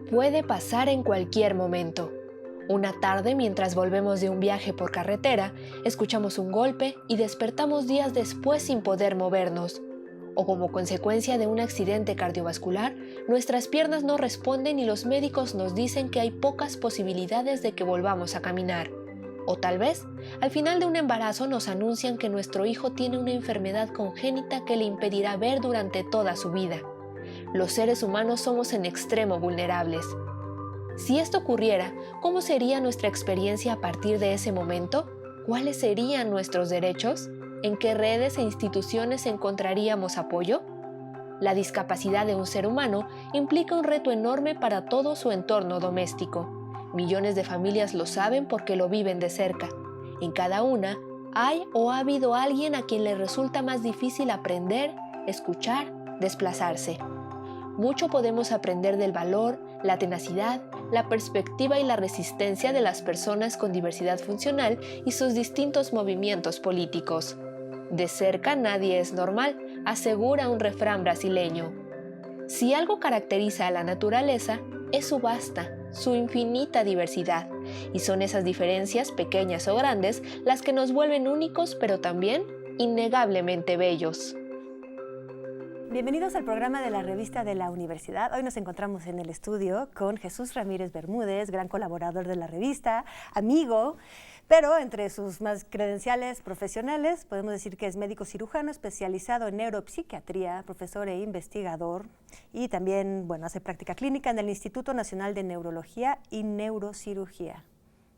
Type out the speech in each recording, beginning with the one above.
puede pasar en cualquier momento. Una tarde, mientras volvemos de un viaje por carretera, escuchamos un golpe y despertamos días después sin poder movernos. O como consecuencia de un accidente cardiovascular, nuestras piernas no responden y los médicos nos dicen que hay pocas posibilidades de que volvamos a caminar. O tal vez, al final de un embarazo nos anuncian que nuestro hijo tiene una enfermedad congénita que le impedirá ver durante toda su vida. Los seres humanos somos en extremo vulnerables. Si esto ocurriera, ¿cómo sería nuestra experiencia a partir de ese momento? ¿Cuáles serían nuestros derechos? ¿En qué redes e instituciones encontraríamos apoyo? La discapacidad de un ser humano implica un reto enorme para todo su entorno doméstico. Millones de familias lo saben porque lo viven de cerca. En cada una hay o ha habido alguien a quien le resulta más difícil aprender, escuchar, desplazarse. Mucho podemos aprender del valor, la tenacidad, la perspectiva y la resistencia de las personas con diversidad funcional y sus distintos movimientos políticos. De cerca nadie es normal, asegura un refrán brasileño. Si algo caracteriza a la naturaleza, es su vasta, su infinita diversidad, y son esas diferencias, pequeñas o grandes, las que nos vuelven únicos, pero también innegablemente bellos. Bienvenidos al programa de la Revista de la Universidad. Hoy nos encontramos en el estudio con Jesús Ramírez Bermúdez, gran colaborador de la revista, amigo, pero entre sus más credenciales profesionales podemos decir que es médico cirujano especializado en neuropsiquiatría, profesor e investigador, y también, hace práctica clínica en el Instituto Nacional de Neurología y Neurocirugía.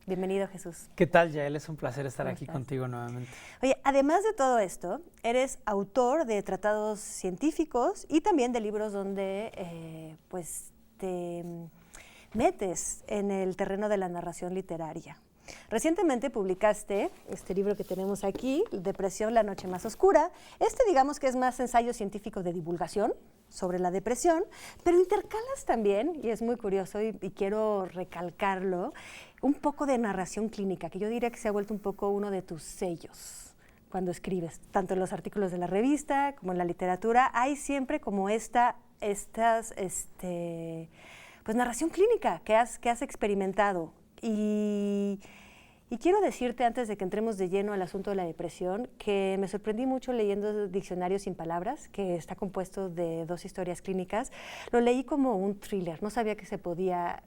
Bienvenido, Jesús. ¿Qué tal, Yael? Es un placer estar aquí contigo nuevamente. Oye, además de todo esto, eres autor de tratados científicos y también de libros donde te metes en el terreno de la narración literaria. Recientemente publicaste este libro que tenemos aquí, Depresión, la noche más oscura. Digamos que es más ensayo científico de divulgación sobre la depresión, pero intercalas también, y es muy curioso y quiero recalcarlo, un poco de narración clínica, que yo diría que se ha vuelto un poco uno de tus sellos cuando escribes, tanto en los artículos de la revista como en la literatura. Hay siempre como narración clínica que has experimentado. Y quiero decirte, antes de que entremos de lleno al asunto de la depresión, que me sorprendí mucho leyendo Diccionario sin palabras, que está compuesto de 2 historias clínicas. Lo leí como un thriller, no sabía que se podía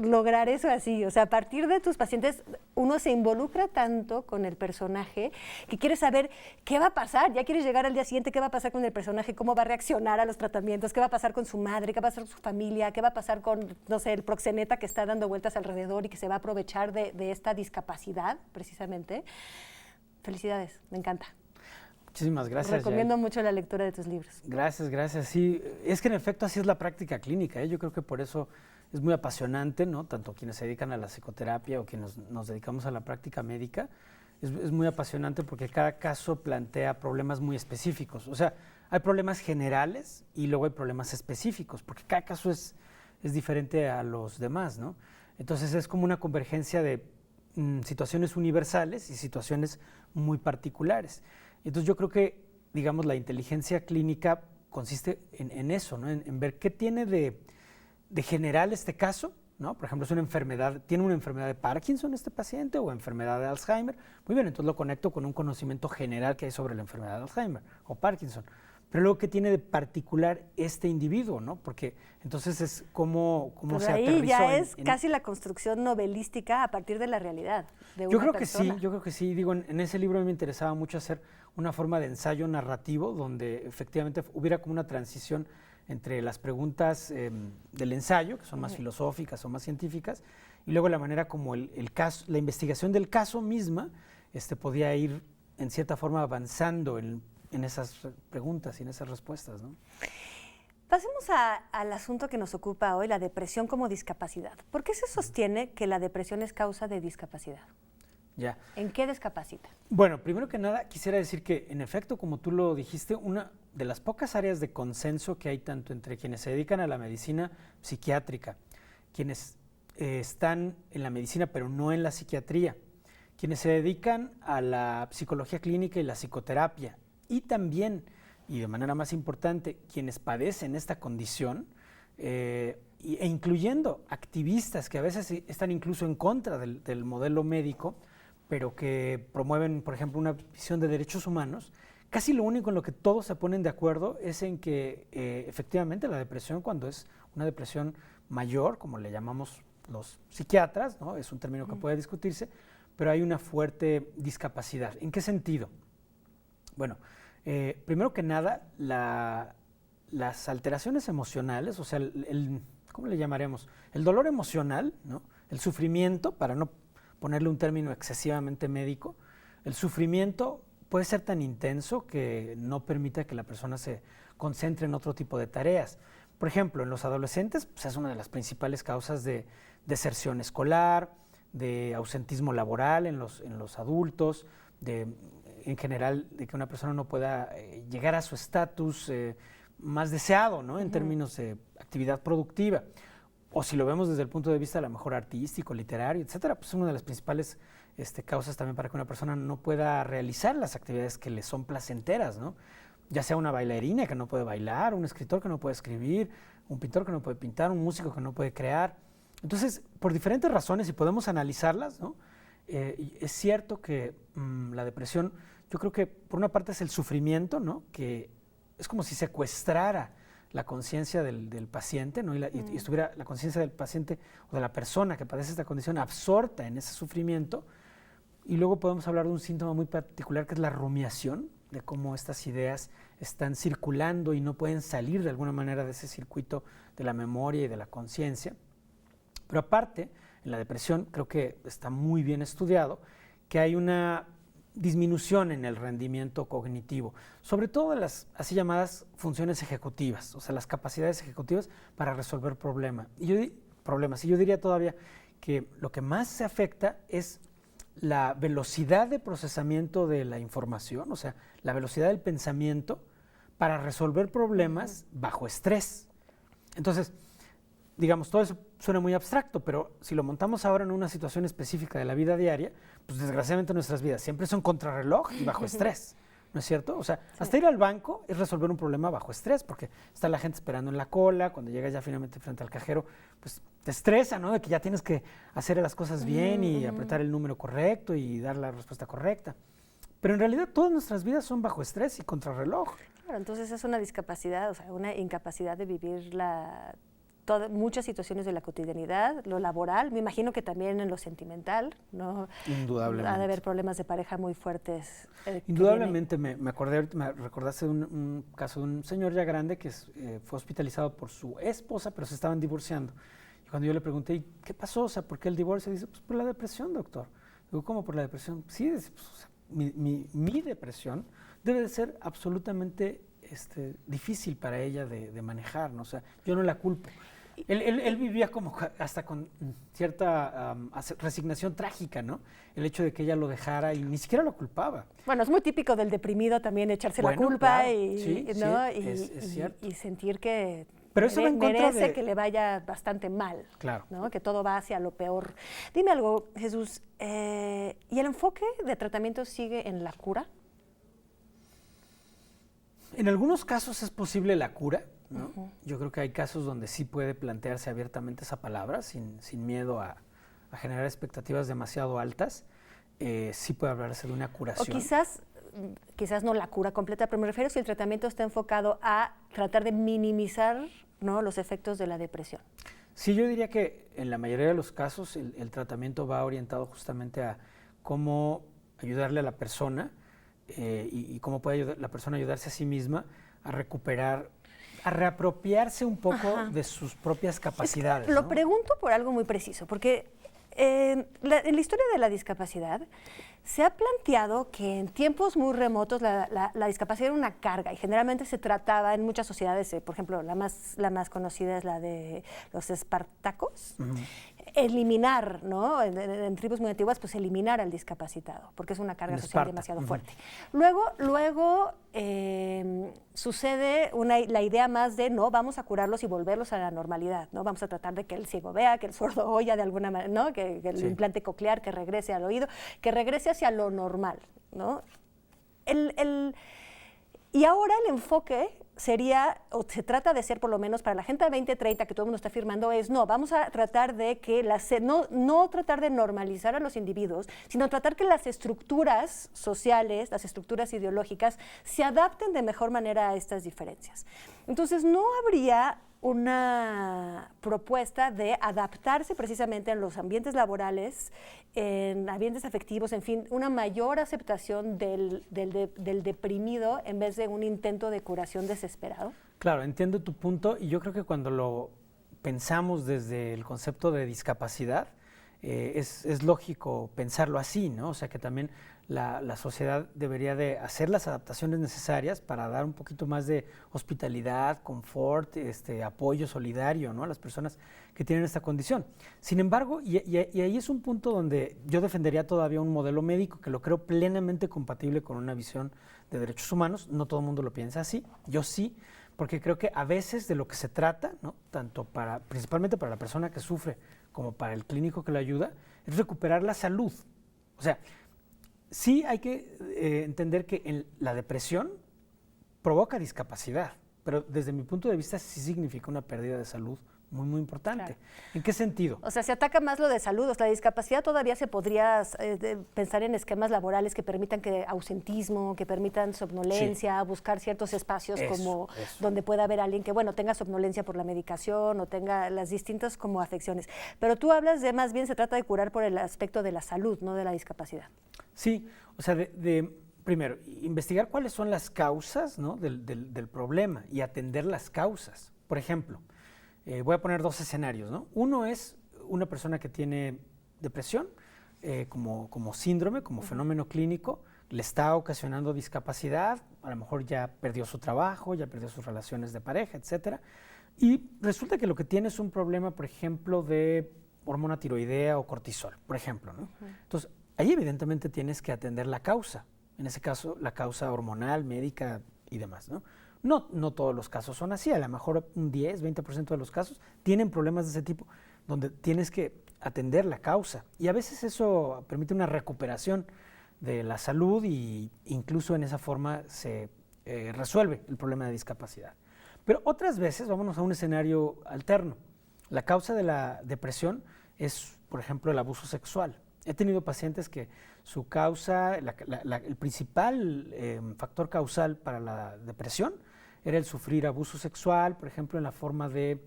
lograr eso así. O sea, a partir de tus pacientes, uno se involucra tanto con el personaje que quiere saber qué va a pasar. Ya quieres llegar al día siguiente, qué va a pasar con el personaje, cómo va a reaccionar a los tratamientos, qué va a pasar con su madre, qué va a pasar con su familia, qué va a pasar con, el proxeneta que está dando vueltas alrededor y que se va a aprovechar de esta discapacidad, precisamente. Felicidades, me encanta. Muchísimas gracias. Recomiendo mucho la lectura de tus libros. Gracias. Sí, es que en efecto así es la práctica clínica, ¿eh? Yo creo que por eso es muy apasionante, ¿no? Tanto quienes se dedican a la psicoterapia o quienes nos dedicamos a la práctica médica, es muy apasionante porque cada caso plantea problemas muy específicos. O sea, hay problemas generales y luego hay problemas específicos, porque cada caso es diferente a los demás, ¿no? Entonces es como una convergencia de situaciones universales y situaciones muy particulares. Entonces yo creo que, digamos, la inteligencia clínica consiste en eso, ¿no? En ver qué tiene de general este caso, ¿no? Por ejemplo, tiene una enfermedad de Parkinson este paciente o enfermedad de Alzheimer. Muy bien, entonces lo conecto con un conocimiento general que hay sobre la enfermedad de Alzheimer o Parkinson. Pero luego, ¿qué tiene de particular este individuo, ¿no? Porque entonces es cómo se aterrizó. Ahí ya es casi la construcción novelística a partir de la realidad de una persona. Yo creo que sí. Digo, en ese libro a mí me interesaba mucho hacer una forma de ensayo narrativo donde efectivamente hubiera como una transición entre las preguntas del ensayo, que son más filosóficas o más científicas, y luego la manera como el caso, la investigación del caso misma podía ir en cierta forma avanzando en esas preguntas y en esas respuestas, ¿no? Pasemos al asunto que nos ocupa hoy, la depresión como discapacidad. ¿Por qué se sostiene que la depresión es causa de discapacidad? Ya. ¿En qué discapacita? Bueno, primero que nada quisiera decir que, en efecto, como tú lo dijiste, una de las pocas áreas de consenso que hay tanto entre quienes se dedican a la medicina psiquiátrica, quienes están en la medicina pero no en la psiquiatría, quienes se dedican a la psicología clínica y la psicoterapia, y también, y de manera más importante, quienes padecen esta condición, e incluyendo activistas que a veces están incluso en contra del modelo médico, pero que promueven, por ejemplo, una visión de derechos humanos, casi lo único en lo que todos se ponen de acuerdo es en que efectivamente la depresión, cuando es una depresión mayor, como le llamamos los psiquiatras, ¿no? Es un término que puede discutirse, pero hay una fuerte discapacidad. ¿En qué sentido? Bueno, primero que nada, las alteraciones emocionales, o sea, ¿cómo le llamaremos? El dolor emocional, ¿no? El sufrimiento, para no ponerle un término excesivamente médico, el sufrimiento puede ser tan intenso que no permita que la persona se concentre en otro tipo de tareas. Por ejemplo, en los adolescentes pues, es una de las principales causas de deserción escolar, de ausentismo laboral en los adultos, en general de que una persona no pueda llegar a su estatus más deseado, ¿no? En términos de actividad productiva. O si lo vemos desde el punto de vista a lo mejor artístico, literario, etcétera, pues es una de las principales causas también para que una persona no pueda realizar las actividades que le son placenteras, ¿no? Ya sea una bailarina que no puede bailar, un escritor que no puede escribir, un pintor que no puede pintar, un músico que no puede crear. Entonces, por diferentes razones, y podemos analizarlas, ¿no? Es cierto que la depresión, yo creo que por una parte es el sufrimiento, ¿no? Que es como si secuestrara la conciencia del paciente, ¿no? y estuviera la conciencia del paciente o de la persona que padece esta condición absorta en ese sufrimiento. Y luego podemos hablar de un síntoma muy particular que es la rumiación, de cómo estas ideas están circulando y no pueden salir de alguna manera de ese circuito de la memoria y de la conciencia. Pero aparte, en la depresión creo que está muy bien estudiado que hay una disminución en el rendimiento cognitivo, sobre todo de las así llamadas funciones ejecutivas, o sea, las capacidades ejecutivas para resolver problemas. Y yo diría todavía que lo que más se afecta es la velocidad de procesamiento de la información, o sea, la velocidad del pensamiento para resolver problemas bajo estrés. Entonces, digamos, todo eso suena muy abstracto, pero si lo montamos ahora en una situación específica de la vida diaria, pues desgraciadamente nuestras vidas siempre son contrarreloj y bajo estrés, ¿no es cierto? O sea, hasta ir al banco es resolver un problema bajo estrés, porque está la gente esperando en la cola, cuando llegas ya finalmente frente al cajero, pues te estresa, ¿no? De que ya tienes que hacer las cosas bien y apretar el número correcto y dar la respuesta correcta. Pero en realidad todas nuestras vidas son bajo estrés y contrarreloj. Claro, entonces es una discapacidad, o sea, una incapacidad de vivir muchas situaciones de la cotidianidad, lo laboral, me imagino que también en lo sentimental, ¿no? Indudablemente. Ha de haber problemas de pareja muy fuertes. Indudablemente, me recordaste un caso de un señor ya grande que fue hospitalizado por su esposa, pero se estaban divorciando. Y cuando yo le pregunté, ¿y qué pasó? O sea, ¿por qué el divorcio? Dice, pues por la depresión, doctor. Digo, ¿cómo por la depresión? Sí, pues, o sea, mi depresión debe de ser absolutamente difícil para ella de manejar, ¿no? O sea, yo no la culpo. Él vivía como hasta con cierta resignación trágica, ¿no? El hecho de que ella lo dejara y ni siquiera lo culpaba. Bueno, es muy típico del deprimido también echarse la culpa, claro, ¿no? Es cierto. Y sentir que pero eso merece que le vaya bastante mal, claro, ¿no? Que todo va hacia lo peor. Dime algo, Jesús, ¿y el enfoque de tratamiento sigue en la cura? En algunos casos es posible la cura, ¿no? Yo creo que hay casos donde sí puede plantearse abiertamente esa palabra, sin miedo a generar expectativas demasiado altas. Sí puede hablarse de una curación. O quizás no la cura completa, pero me refiero si el tratamiento está enfocado a tratar de minimizar, ¿no?, los efectos de la depresión. Sí, yo diría que en la mayoría de los casos el tratamiento va orientado justamente a cómo ayudarle a la persona y cómo puede la persona ayudarse a sí misma a recuperar, a reapropiarse un poco de sus propias capacidades. Lo pregunto por algo muy preciso, porque en la historia de la discapacidad se ha planteado que en tiempos muy remotos la discapacidad era una carga y generalmente se trataba en muchas sociedades, por ejemplo, la más conocida es la de los espartacos, eliminar, ¿no? En tribus muy antiguas, pues eliminar al discapacitado, porque es una carga social demasiado fuerte. Luego sucede la idea más de, no, vamos a curarlos y volverlos a la normalidad, ¿no? Vamos a tratar de que el ciego vea, que el sordo oya de alguna manera, ¿no? Que el implante coclear, que regrese al oído, que regrese hacia lo normal, ¿no? Y ahora el enfoque sería, o se trata de ser por lo menos para la Agenda 2030 que todo el mundo está firmando, es no, vamos a tratar de que no tratar de normalizar a los individuos, sino tratar que las estructuras sociales, las estructuras ideológicas, se adapten de mejor manera a estas diferencias. Entonces, no habría una propuesta de adaptarse precisamente en los ambientes laborales, en ambientes afectivos, en fin, una mayor aceptación del deprimido en vez de un intento de curación desesperado. Claro, entiendo tu punto y yo creo que cuando lo pensamos desde el concepto de discapacidad, es lógico pensarlo así, ¿no? O sea, que también la sociedad debería de hacer las adaptaciones necesarias para dar un poquito más de hospitalidad, confort, apoyo solidario, ¿no?, a las personas que tienen esta condición. Sin embargo, y ahí es un punto donde yo defendería todavía un modelo médico que lo creo plenamente compatible con una visión de derechos humanos. No todo el mundo lo piensa así, yo sí, porque creo que a veces de lo que se trata, ¿no?, tanto principalmente para la persona que sufre como para el clínico que le ayuda, es recuperar la salud. O sea, sí hay que entender que la depresión provoca discapacidad, pero desde mi punto de vista sí significa una pérdida de salud muy, muy importante. Claro. ¿En qué sentido? O sea, se ataca más lo de salud. O sea, la discapacidad todavía se podría pensar en esquemas laborales que permitan ausentismo, que permitan somnolencia, sí, buscar ciertos espacios como donde pueda haber alguien que, bueno, tenga somnolencia por la medicación o tenga las distintas como afecciones. Pero tú hablas de, más bien se trata de curar por el aspecto de la salud, no de la discapacidad. Sí, o sea, primero, investigar cuáles son las causas, ¿no?, del problema y atender las causas. Por ejemplo, voy a poner dos escenarios, ¿no? Uno es una persona que tiene depresión como síndrome, como fenómeno clínico, le está ocasionando discapacidad, a lo mejor ya perdió su trabajo, ya perdió sus relaciones de pareja, etcétera, y resulta que lo que tiene es un problema, por ejemplo, de hormona tiroidea o cortisol, por ejemplo, ¿no? Entonces, ahí evidentemente tienes que atender la causa, en ese caso la causa hormonal, médica y demás, ¿no? No todos los casos son así, a lo mejor un 10, 20% de los casos tienen problemas de ese tipo, donde tienes que atender la causa. Y a veces eso permite una recuperación de la salud e incluso en esa forma se resuelve el problema de discapacidad. Pero otras veces, vámonos a un escenario alterno. La causa de la depresión es, por ejemplo, el abuso sexual. He tenido pacientes que su causa, el principal factor causal para la depresión era el sufrir abuso sexual, por ejemplo, en la forma de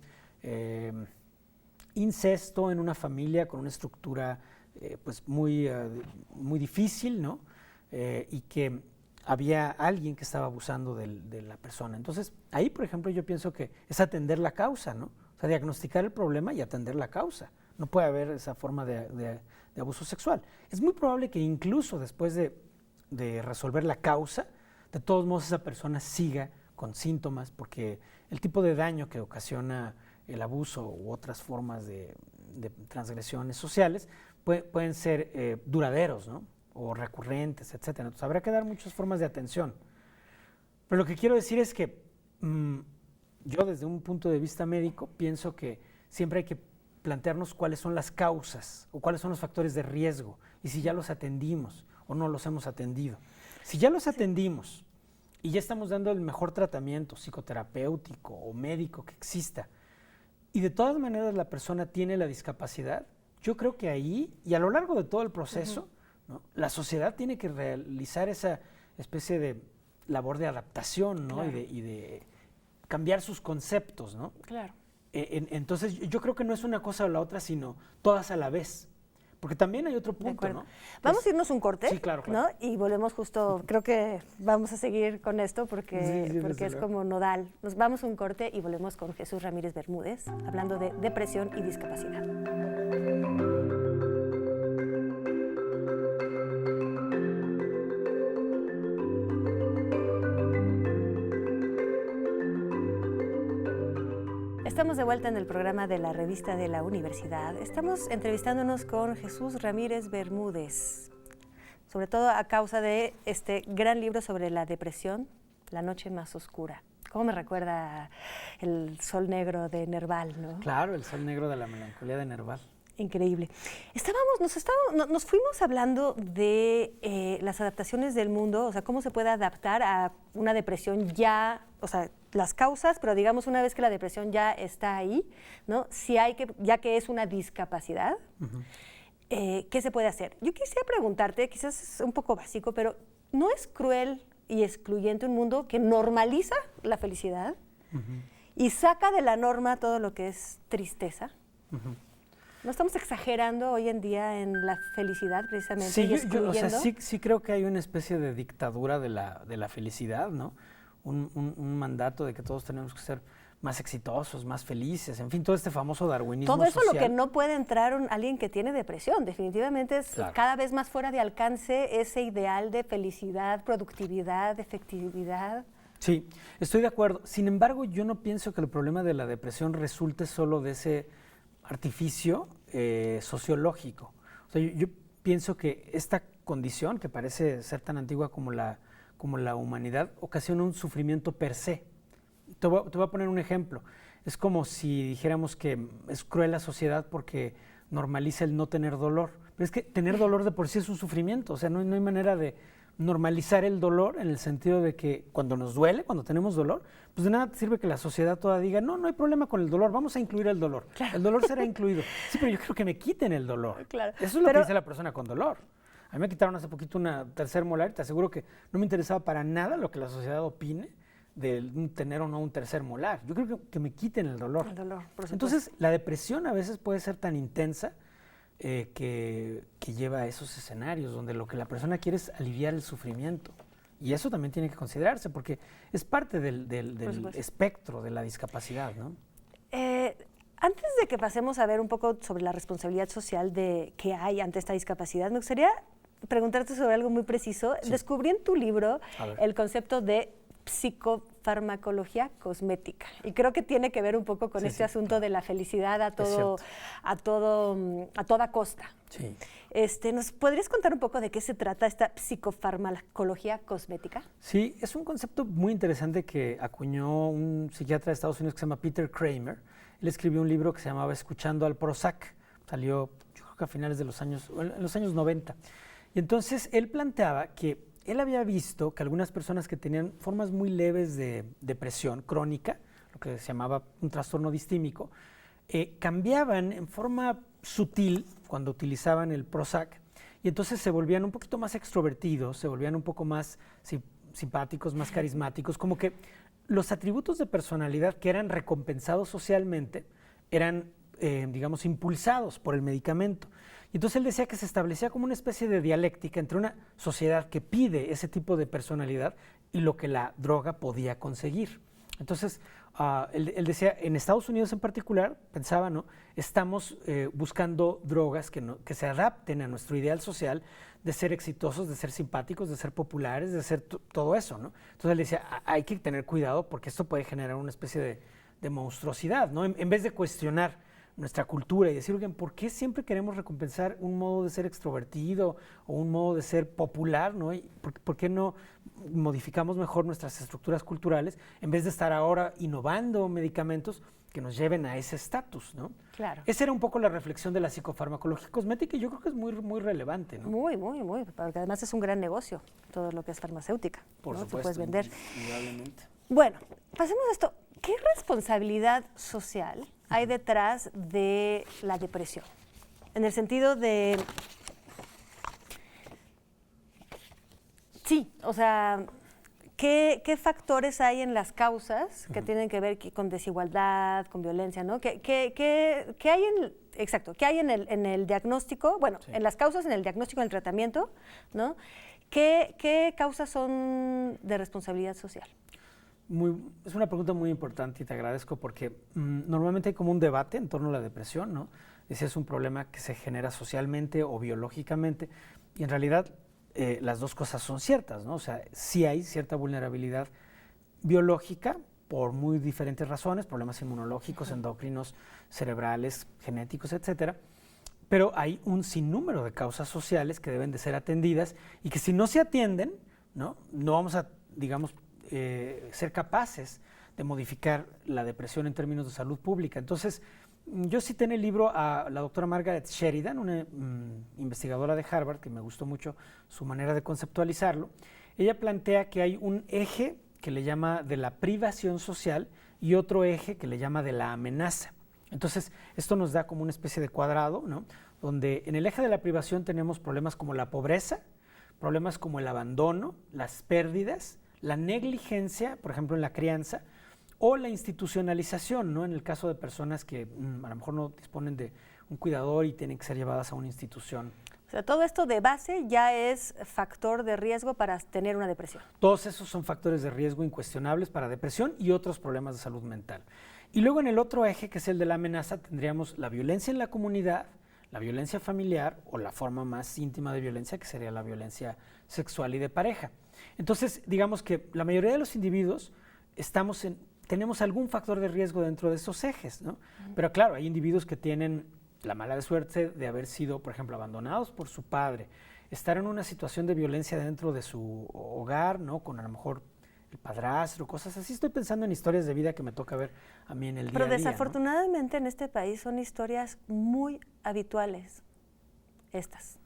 incesto en una familia con una estructura pues muy difícil, ¿no? Y que había alguien que estaba abusando de la persona. Entonces, ahí, por ejemplo, yo pienso que es atender la causa, ¿no? O sea, diagnosticar el problema y atender la causa. No puede haber esa forma de abuso sexual. Es muy probable que incluso después de resolver la causa, de todos modos esa persona siga con síntomas, porque el tipo de daño que ocasiona el abuso u otras formas de transgresiones sociales pueden ser duraderos, ¿no?, o recurrentes, etcétera. Entonces habrá que dar muchas formas de atención. Pero lo que quiero decir es que yo desde un punto de vista médico pienso que siempre hay que plantearnos cuáles son las causas o cuáles son los factores de riesgo y si ya los atendimos o no los hemos atendido. Si ya los atendimos y ya estamos dando el mejor tratamiento psicoterapéutico o médico que exista y de todas maneras la persona tiene la discapacidad, yo creo que ahí y a lo largo de todo el proceso, ¿no?, la sociedad tiene que realizar esa especie de labor de adaptación, ¿no?, claro, y de cambiar sus conceptos, ¿no? Claro. Entonces yo creo que no es una cosa o la otra, sino todas a la vez. Porque también hay otro punto, ¿no? Vamos a irnos un corte, sí, claro, ¿no? Y volvemos justo, creo que vamos a seguir con esto porque es como nodal. Nos vamos a un corte y volvemos con Jesús Ramírez Bermúdez, hablando de depresión y discapacidad. Estamos de vuelta en el programa de la Revista de la Universidad. Estamos entrevistándonos con Jesús Ramírez Bermúdez, sobre todo a causa de este gran libro sobre la depresión, La noche más oscura. ¿Cómo me recuerda el sol negro de Nerval, no? Claro, el sol negro de la melancolía de Nerval. Increíble. Nos fuimos hablando de las adaptaciones del mundo, o sea, cómo se puede adaptar a una depresión ya, o sea, las causas, pero digamos una vez que la depresión ya está ahí, ¿no? Ya que es una discapacidad, ¿qué se puede hacer? Yo quisiera preguntarte, quizás es un poco básico, pero ¿no es cruel y excluyente un mundo que normaliza la felicidad y saca de la norma todo lo que es tristeza? ¿No estamos exagerando hoy en día en la felicidad precisamente Sí, y excluyendo? o sea, sí creo que hay una especie de dictadura de la felicidad, ¿no? Un mandato de que todos tenemos que ser más exitosos, más felices, en fin, todo este famoso darwinismo Todo eso social. lo que no puede entrar alguien que tiene depresión, definitivamente es Claro. cada vez más fuera de alcance ese ideal de felicidad, productividad, efectividad. Sí, estoy de acuerdo. Sin embargo, yo no pienso que el problema de la depresión resulte solo de ese artificio sociológico. O sea, yo pienso que esta condición, que parece ser tan antigua como la humanidad, ocasiona un sufrimiento per se. Te voy a poner un ejemplo. Es como si dijéramos que es cruel la sociedad porque normaliza el no tener dolor. Pero es que tener dolor de por sí es un sufrimiento. O sea, no hay manera de normalizar el dolor en el sentido de que cuando nos duele, cuando tenemos dolor, pues de nada sirve que la sociedad toda diga, no hay problema con el dolor, vamos a incluir el dolor. Claro. El dolor será incluido. Sí, pero yo creo que me quiten el dolor. Claro. Eso es lo que dice la persona con dolor. A mí me quitaron hace poquito una tercer molar y te aseguro que no me interesaba para nada lo que la sociedad opine de tener o no un tercer molar. Yo creo que me quiten el dolor. El dolor, por supuesto. Entonces, la depresión a veces puede ser tan intensa que lleva a esos escenarios donde lo que la persona quiere es aliviar el sufrimiento. Y eso también tiene que considerarse porque es parte del espectro de la discapacidad, ¿no? Antes de que pasemos a ver un poco sobre la responsabilidad social que hay ante esta discapacidad, me gustaría preguntarte sobre algo muy preciso. Sí. Descubrí en tu libro el concepto de psicofarmacología cosmética y creo que tiene que ver un poco con este asunto claro. de la felicidad a toda costa. Sí. ¿Nos podrías contar un poco de qué se trata esta psicofarmacología cosmética? Sí, es un concepto muy interesante que acuñó un psiquiatra de Estados Unidos que se llama Peter Kramer. Él escribió un libro que se llamaba Escuchando al Prozac. Salió, yo creo que a finales de en los años 90. Y entonces él planteaba que él había visto que algunas personas que tenían formas muy leves de depresión crónica, lo que se llamaba un trastorno distímico, cambiaban en forma sutil cuando utilizaban el Prozac y entonces se volvían un poquito más extrovertidos, se volvían un poco más simpáticos, más carismáticos, como que los atributos de personalidad que eran recompensados socialmente eran, digamos, impulsados por el medicamento. Y entonces él decía que se establecía como una especie de dialéctica entre una sociedad que pide ese tipo de personalidad y lo que la droga podía conseguir. Entonces, él decía, en Estados Unidos en particular, pensaba, ¿no? Estamos buscando drogas que se adapten a nuestro ideal social de ser exitosos, de ser simpáticos, de ser populares, de ser todo eso, ¿no? Entonces él decía, hay que tener cuidado porque esto puede generar una especie de monstruosidad, ¿no? En vez de cuestionar nuestra cultura y decir, oigan, ¿por qué siempre queremos recompensar un modo de ser extrovertido o un modo de ser popular, ¿no? ¿Y por qué no modificamos mejor nuestras estructuras culturales en vez de estar ahora innovando medicamentos que nos lleven a ese estatus, ¿no? Claro. Esa era un poco la reflexión de la psicofarmacología cosmética y yo creo que es muy, muy relevante, ¿no? Muy, porque además es un gran negocio todo lo que es farmacéutica. Por ¿no? supuesto, Tú puedes vender. indudablemente. Bueno, pasemos a esto. ¿Qué responsabilidad social hay detrás de la depresión? En el sentido de... Sí, o sea, ¿qué factores hay en las causas que tienen que ver con desigualdad, con violencia, ¿no? ¿Qué hay exacto, qué hay en el diagnóstico? Bueno, Sí. en las causas, en el diagnóstico, en el tratamiento, ¿no? ¿Qué causas son de responsabilidad social? Es una pregunta muy importante y te agradezco porque normalmente hay como un debate en torno a la depresión, ¿no? Ese es un problema que se genera socialmente o biológicamente y en realidad las dos cosas son ciertas, ¿no? O sea, sí hay cierta vulnerabilidad biológica por muy diferentes razones, problemas inmunológicos, endocrinos, cerebrales, genéticos, etcétera, pero hay un sinnúmero de causas sociales que deben de ser atendidas y que si no se atienden, no vamos a, digamos, ser capaces de modificar la depresión en términos de salud pública. Entonces, Yo cité en el libro a la doctora Margaret Sheridan, una investigadora de Harvard, que me gustó mucho su manera de conceptualizarlo. Ella plantea que hay un eje que le llama de la privación social y otro eje que le llama de la amenaza. Entonces, esto nos da como una especie de cuadrado, ¿no? Donde en el eje de la privación tenemos problemas como la pobreza, problemas como el abandono, las pérdidas, la negligencia, por ejemplo, en la crianza, o la institucionalización, ¿no? En el caso de personas que a lo mejor no disponen de un cuidador y tienen que ser llevadas a una institución. O sea, todo esto de base ya es factor de riesgo para tener una depresión. Todos esos son factores de riesgo incuestionables para depresión y otros problemas de salud mental. Y luego en el otro eje, que es el de la amenaza, tendríamos la violencia en la comunidad, la violencia familiar o la forma más íntima de violencia, que sería la violencia sexual y de pareja. Entonces, digamos que la mayoría de los individuos tenemos algún factor de riesgo dentro de esos ejes, ¿no? Pero claro, hay individuos que tienen la mala suerte de haber sido, por ejemplo, abandonados por su padre, estar en una situación de violencia dentro de su hogar, ¿no? Con a lo mejor el padrastro, cosas así. Estoy pensando en historias de vida que me toca ver a mí en el día a día. Pero desafortunadamente, ¿no? En este país son historias muy habituales estas.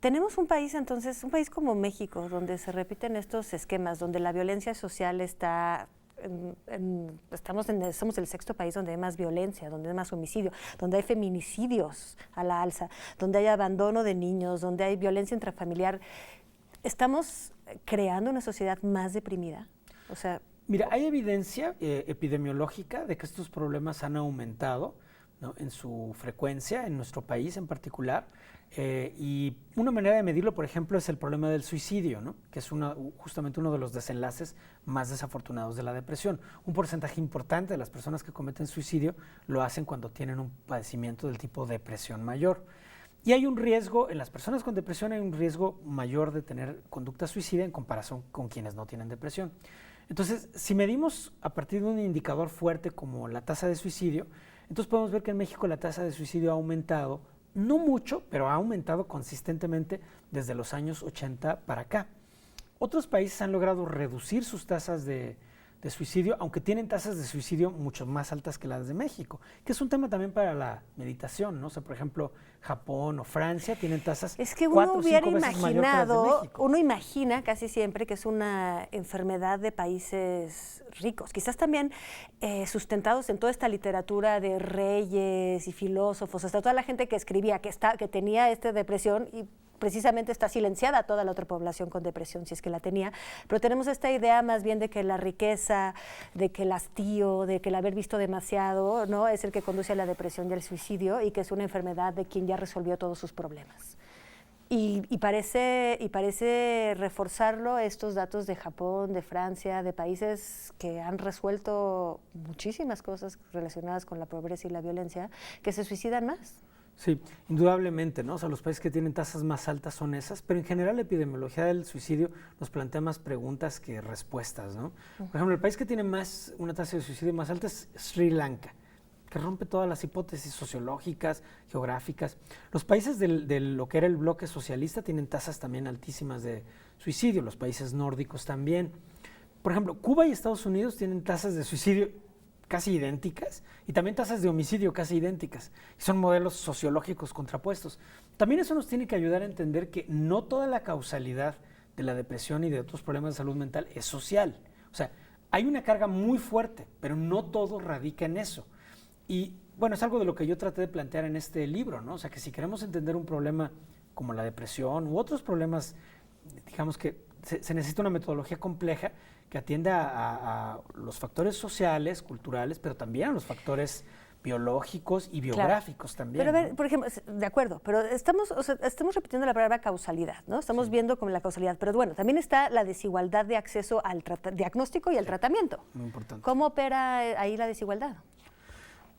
Tenemos un país entonces, un país como México, donde se repiten estos esquemas, donde la violencia social está... somos el sexto país donde hay más violencia, donde hay más homicidio, donde hay feminicidios a la alza, donde hay abandono de niños, donde hay violencia intrafamiliar. ¿Estamos creando una sociedad más deprimida? O sea, mira, hay evidencia epidemiológica de que estos problemas han aumentado, ¿no? En su frecuencia en nuestro país en particular. Y una manera de medirlo, por ejemplo, es el problema del suicidio, ¿no? Que es justamente uno de los desenlaces más desafortunados de la depresión. Un porcentaje importante de las personas que cometen suicidio lo hacen cuando tienen un padecimiento del tipo depresión mayor. Y hay un riesgo, en las personas con depresión hay un riesgo mayor de tener conducta suicida en comparación con quienes no tienen depresión. Entonces, si medimos a partir de un indicador fuerte como la tasa de suicidio, entonces podemos ver que en México la tasa de suicidio ha aumentado, no mucho, pero ha aumentado consistentemente desde los años 80 para acá. Otros países han logrado reducir sus tasas de suicidio, aunque tienen tasas de suicidio mucho más altas que las de México, que es un tema también para la meditación, ¿no? O sea, por ejemplo, Japón o Francia tienen tasas es que 4 uno o 5 hubiera veces mayor que las de imaginado, México. uno imagina casi siempre que es una enfermedad de países ricos, quizás también sustentados en toda esta literatura de reyes y filósofos, hasta toda la gente que escribía que tenía esta depresión y precisamente está silenciada toda la otra población con depresión, si es que la tenía, pero tenemos esta idea más bien de que la riqueza, de que el hastío, de que el haber visto demasiado, ¿no? Es el que conduce a la depresión y al suicidio y que es una enfermedad de quien ya resolvió todos sus problemas. Y parece reforzarlo estos datos de Japón, de Francia, de países que han resuelto muchísimas cosas relacionadas con la pobreza y la violencia, que se suicidan más. Sí, indudablemente, ¿no? O sea, los países que tienen tasas más altas son esas, pero en general la epidemiología del suicidio nos plantea más preguntas que respuestas, ¿no? Por ejemplo, el país que tiene una tasa de suicidio más alta es Sri Lanka, que rompe todas las hipótesis sociológicas, geográficas. Los países de lo que era el bloque socialista tienen tasas también altísimas de suicidio, los países nórdicos también. Por ejemplo, Cuba y Estados Unidos tienen tasas de suicidio casi idénticas y también tasas de homicidio casi idénticas. Y son modelos sociológicos contrapuestos. También eso nos tiene que ayudar a entender que no toda la causalidad de la depresión y de otros problemas de salud mental es social. O sea, hay una carga muy fuerte, pero no todo radica en eso. Y bueno, es algo de lo que yo traté de plantear en este libro, ¿no? O sea, que si queremos entender un problema como la depresión u otros problemas, digamos que se necesita una metodología compleja que atienda a los factores sociales, culturales, pero también a los factores biológicos y biográficos también. Pero a ver, ¿no? por ejemplo, de acuerdo, pero estamos repitiendo la palabra causalidad, ¿no? Estamos viendo como la causalidad, pero bueno, también está la desigualdad de acceso al diagnóstico y al tratamiento. Muy importante. ¿Cómo opera ahí la desigualdad?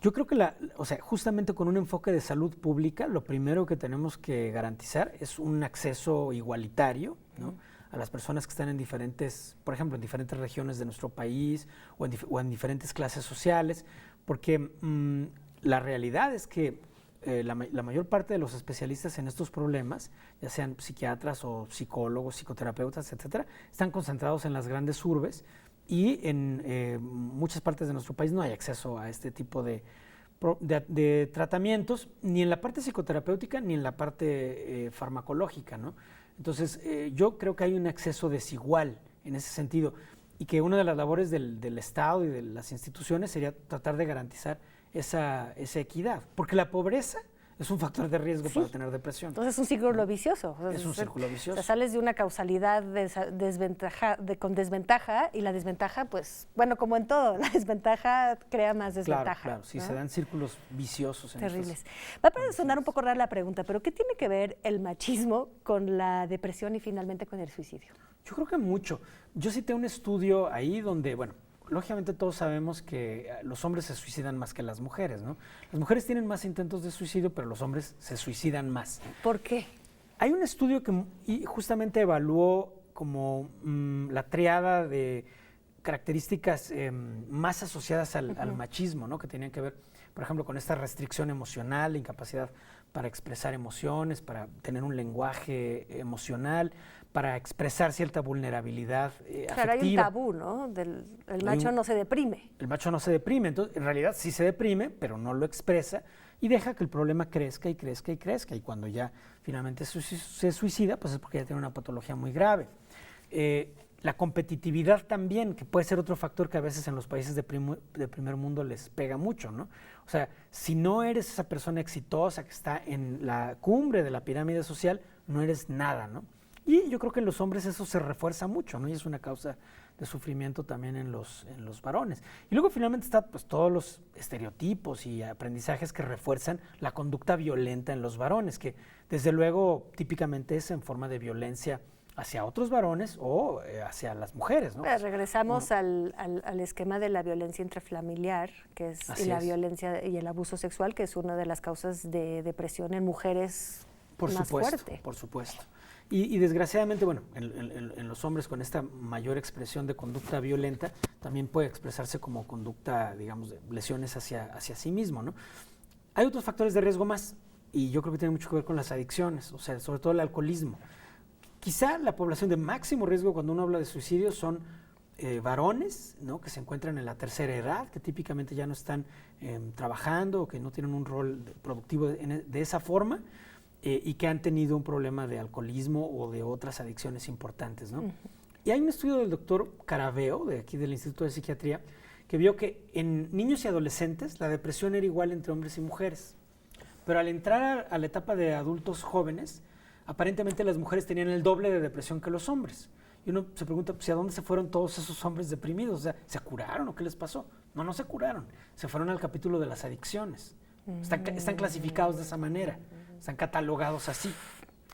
Yo creo que justamente con un enfoque de salud pública, lo primero que tenemos que garantizar es un acceso igualitario, ¿no? A las personas que están en diferentes, por ejemplo, en diferentes regiones de nuestro país o en diferentes clases sociales, porque la realidad es que la mayor parte de los especialistas en estos problemas, ya sean psiquiatras o psicólogos, psicoterapeutas, etcétera, están concentrados en las grandes urbes y en muchas partes de nuestro país no hay acceso a este tipo de de tratamientos, ni en la parte psicoterapéutica ni en la parte farmacológica, ¿no? Entonces, yo creo que hay un acceso desigual en ese sentido y que una de las labores del Estado y de las instituciones sería tratar de garantizar esa equidad, porque la pobreza es un factor de riesgo para tener depresión. Entonces es un círculo vicioso. Es un círculo vicioso. O sea, sales de una causalidad con desventaja y la desventaja, pues, bueno, como en todo, la desventaja crea más desventaja. Claro, sí, ¿no? se dan círculos viciosos. Terribles. Va a sonar un poco rara la pregunta, pero ¿qué tiene que ver el machismo con la depresión y finalmente con el suicidio? Yo creo que mucho. Yo cité un estudio ahí donde, bueno, lógicamente todos sabemos que los hombres se suicidan más que las mujeres, ¿no? Las mujeres tienen más intentos de suicidio, pero los hombres se suicidan más. ¿Por qué? Hay un estudio que justamente evaluó como la triada de características más asociadas al machismo, ¿no? Que tenían que ver, por ejemplo, con esta restricción emocional, la incapacidad para expresar emociones, para tener un lenguaje emocional, para expresar cierta vulnerabilidad afectiva. Claro, hay un tabú, ¿no? El macho no se deprime. El macho no se deprime, entonces en realidad sí se deprime, pero no lo expresa y deja que el problema crezca y crezca y crezca. Y cuando ya finalmente se suicida, pues es porque ya tiene una patología muy grave. La competitividad también, que puede ser otro factor que a veces en los países de primer mundo les pega mucho, ¿no? O sea, si no eres esa persona exitosa que está en la cumbre de la pirámide social, no eres nada, ¿no? Y yo creo que en los hombres eso se refuerza mucho, ¿no? Y es una causa de sufrimiento también en los varones. Y luego finalmente está pues todos los estereotipos y aprendizajes que refuerzan la conducta violenta en los varones, que desde luego típicamente es en forma de violencia hacia otros varones o hacia las mujeres, ¿no? Pero regresamos al esquema de la violencia intrafamiliar, que es la violencia y el abuso sexual, que es una de las causas de depresión en mujeres más fuerte. Por supuesto. Y desgraciadamente, bueno, en los hombres con esta mayor expresión de conducta violenta, también puede expresarse como conducta, digamos, de lesiones hacia sí mismo, ¿no? Hay otros factores de riesgo más, y yo creo que tiene mucho que ver con las adicciones, o sea, sobre todo el alcoholismo. Quizá la población de máximo riesgo cuando uno habla de suicidio son varones, ¿no? Que se encuentran en la tercera edad, que típicamente ya no están trabajando o que no tienen un rol productivo de esa forma, y que han tenido un problema de alcoholismo o de otras adicciones importantes, ¿no? Y hay un estudio del doctor Caraveo, de aquí del Instituto de Psiquiatría, que vio que en niños y adolescentes la depresión era igual entre hombres y mujeres. Pero al entrar a la etapa de adultos jóvenes, aparentemente las mujeres tenían el doble de depresión que los hombres. Y uno se pregunta, pues, ¿a dónde se fueron todos esos hombres deprimidos? O sea, ¿se curaron o qué les pasó? No se curaron. Se fueron al capítulo de las adicciones. Están clasificados de esa manera. Están catalogados así,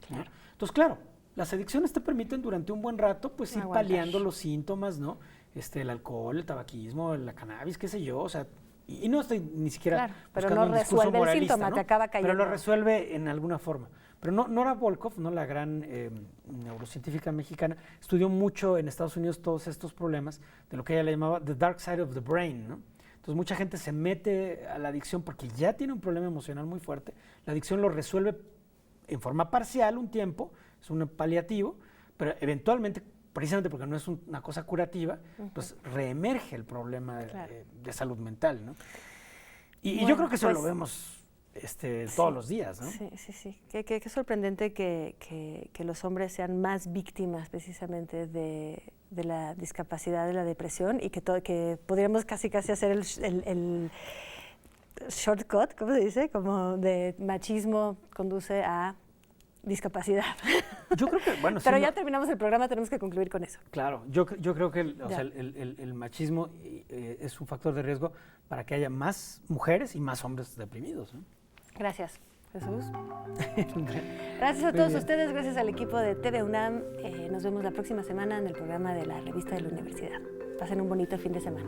¿no? Entonces, claro, las adicciones te permiten durante un buen rato pues ir paliando los síntomas, ¿no? El alcohol, el tabaquismo, la cannabis, qué sé yo, o sea, y no estoy ni siquiera pero no resuelve el síntoma, ¿no? Te acaba cayendo. Pero lo resuelve en alguna forma. Pero Nora Volkow, ¿no? La gran neurocientífica mexicana, estudió mucho en Estados Unidos todos estos problemas de lo que ella le llamaba the dark side of the brain, ¿no? Entonces mucha gente se mete a la adicción porque ya tiene un problema emocional muy fuerte. La adicción lo resuelve en forma parcial un tiempo, es un paliativo, pero eventualmente, precisamente porque no es una cosa curativa, pues reemerge el problema de salud mental, ¿no? Y bueno, yo creo que eso lo vemos todos los días, ¿no? Sí. Qué sorprendente que los hombres sean más víctimas precisamente de la discapacidad, de la depresión, y que podríamos casi hacer el shortcut, ¿cómo se dice? Como de machismo conduce a discapacidad. Yo creo que, bueno, pero ya terminamos el programa, tenemos que concluir con eso. Claro, yo creo que el machismo es un factor de riesgo para que haya más mujeres y más hombres deprimidos, ¿no? Gracias, Jesús. Gracias a todos ustedes, gracias al equipo de TV UNAM. Nos vemos la próxima semana en el programa de la Revista de la Universidad. Pasen un bonito fin de semana.